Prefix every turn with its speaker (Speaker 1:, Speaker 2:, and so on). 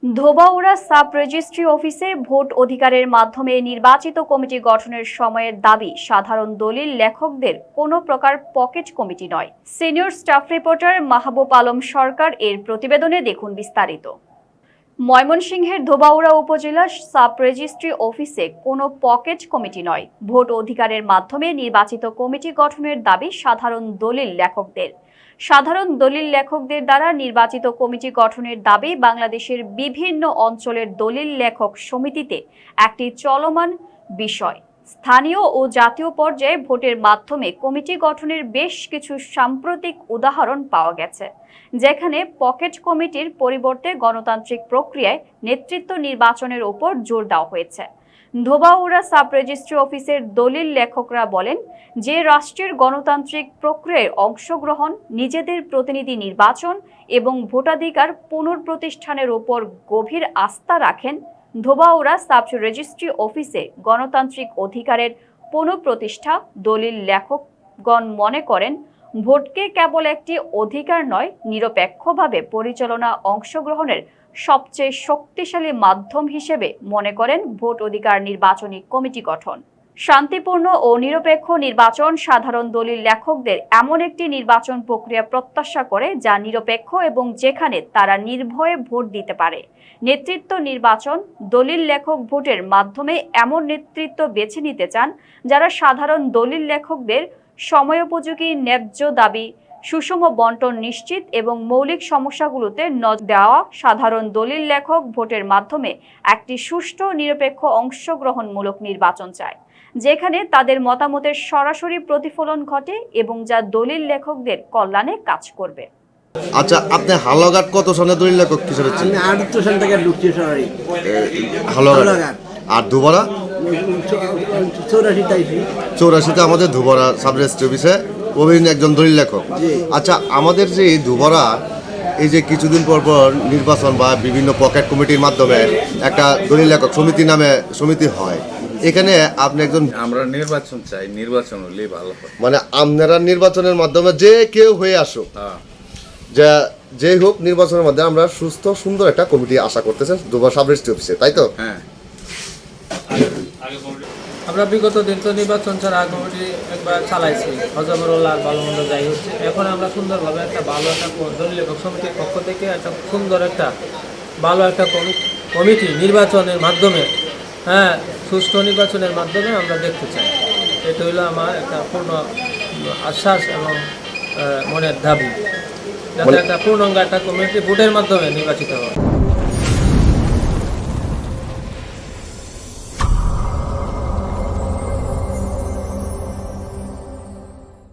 Speaker 1: Dhobaura sub registry অফিসে vote অধিকারের মাধ্যমে নির্বাচিত কমিটি গঠনের সময়ের দাবি সাধারণ দলিল লেখকদের কোনো প্রকার পকেট কমিটি নয়। Senior staff reporter Mahbub Alam সরকার এর প্রতিবেদনে দেখুন বিস্তারিত। ময়মনসিংহের ধোবাউড়া উপজেলা সাব রেজিস্ট্রি অফিসে কোনো পকেট কমিটি নয়। ভোট অধিকারের মাধ্যমে নির্বাচিত কমিটি গঠনের দাবি সাধারণ দলিল লেখকদের। সাধারণ দলিল লেখকদের দ্বারা নির্বাচিত কমিটি গঠনের দাবি বাংলাদেশের বিভিন্ন অঞ্চলের দলিল লেখক সমিতিতে একটি চলমান বিষয়। স্থানীয় ও জাতীয় পর্যায়ে ভোটের মাধ্যমে কমিটি গঠনের বেশ কিছু সাম্প্রতিক উদাহরণ পাওয়া গেছে, যেখানে পকেট কমিটির পরিবর্তে গণতান্ত্রিক প্রক্রিয়ায় নেতৃত্ব নির্বাচনের উপর জোর দেওয়া হয়েছে। ধোবাউড়া সাব রেজিস্ট্রি অফিসের দলিল লেখকরা বলেন যে রাষ্ট্রের গণতান্ত্রিক প্রক্রিয়ায় অংশগ্রহণ, নিজেদের প্রতিনিধি নির্বাচন এবং ভোটাধিকার পুনঃপ্রতিষ্ঠানের উপর গভীর আস্থা রাখেন। ধোবাউড়া সাব রেজিস্ট্রি অফিসে গণতান্ত্রিক অধিকারের পুনঃপ্রতিষ্ঠা দলিল লেখকগণ মনে করেন ভোটকে কেবল একটি অধিকার নয়, নিরপেক্ষভাবে পরিচালনা অংশগ্রহণের সবচেয়ে শক্তিশালী মাধ্যম হিসেবে মনে করেন ভোট অধিকার নির্বাচনী কমিটি গঠন। শান্তিপূর্ণ ও নিরপেক্ষ নির্বাচন সাধারণ দলিল লেখকদের এমন একটি নির্বাচন প্রক্রিয়া প্রত্যাশা করে যা নিরপেক্ষ এবং যেখানে তারা নির্ভয়ে ভোট দিতে পারে। নেতৃত্ব নির্বাচন দলিল লেখক ভোটের মাধ্যমে এমন নেতৃত্ব বেছে নিতে চান যারা সাধারণ দলিল লেখকদের সময়োপযোগী ন্যায্য দাবি, সুষম বন্টন নিশ্চিত এবং মৌলিক সমস্যাগুলোতে নজর দেওয়া। সাধারণ দলিল লেখক ভোটের মাধ্যমে একটি সুষ্ঠু নিরপেক্ষ অংশগ্রহণমূলক নির্বাচন চায়, যেখানে তাদের মতামতের সরাসরি প্রতিফলন ঘটে এবং যা দলিল লেখকদের কল্যাণে কাজ করবে।
Speaker 2: আচ্ছা, আপনি হালুয়াঘাট কত সনে দলিল লেখক হিসেবে ছিলেন?
Speaker 3: 78 সাল থেকে ঢুকছি সরাই
Speaker 2: হালুয়াঘাট। আর ধুবরা 84-তে আমাদের ধুবরা সাব রেজিস্ট্রি অফিসে অভিন্ন একজন দলিল লেখক। আচ্ছা, আমাদের যে ধুবরা এই যে কিছুদিন পর পর নির্বাচন বা বিভিন্ন পকেট কমিটির মাধ্যমে একটা দলিল লেখক সমিতি হয়, এখানে আপনি একজন
Speaker 4: আমরা নির্বাচন চাই, নির্বাচন হলেই ভালো হয়।
Speaker 2: মানে আপনারা নির্বাচনের মাধ্যমে যে কেউ হয়ে আসুক, যে হোক, নির্বাচনের মধ্যে আমরা সুস্থ সুন্দর একটা কমিটি আশা করতেছেন ধুবরা সাব রেজিস্ট্রি অফিসে, তাই তো?
Speaker 4: হ্যাঁ,
Speaker 5: আমরা বিগত দিন তো নির্বাচন ছাড়া কমিটি একবার চালাইছি, হজবরুল্লাহ ভালো মন্দ যাই হচ্ছে। এখন আমরা সুন্দরভাবে একটা ভালো একটা দলিল লেখক সমিতির পক্ষ থেকে একটা সুন্দর একটা ভালো একটা কমিটি নির্বাচনের মাধ্যমে, সুষ্ঠু নির্বাচনের মাধ্যমে আমরা দেখতে চাই। এটা হলো আমার একটা পূর্ণ আশ্বাস এবং মনের দাবি, যাতে একটা পূর্ণাঙ্গ একটা কমিটি ভোটের মাধ্যমে নির্বাচিত হয়।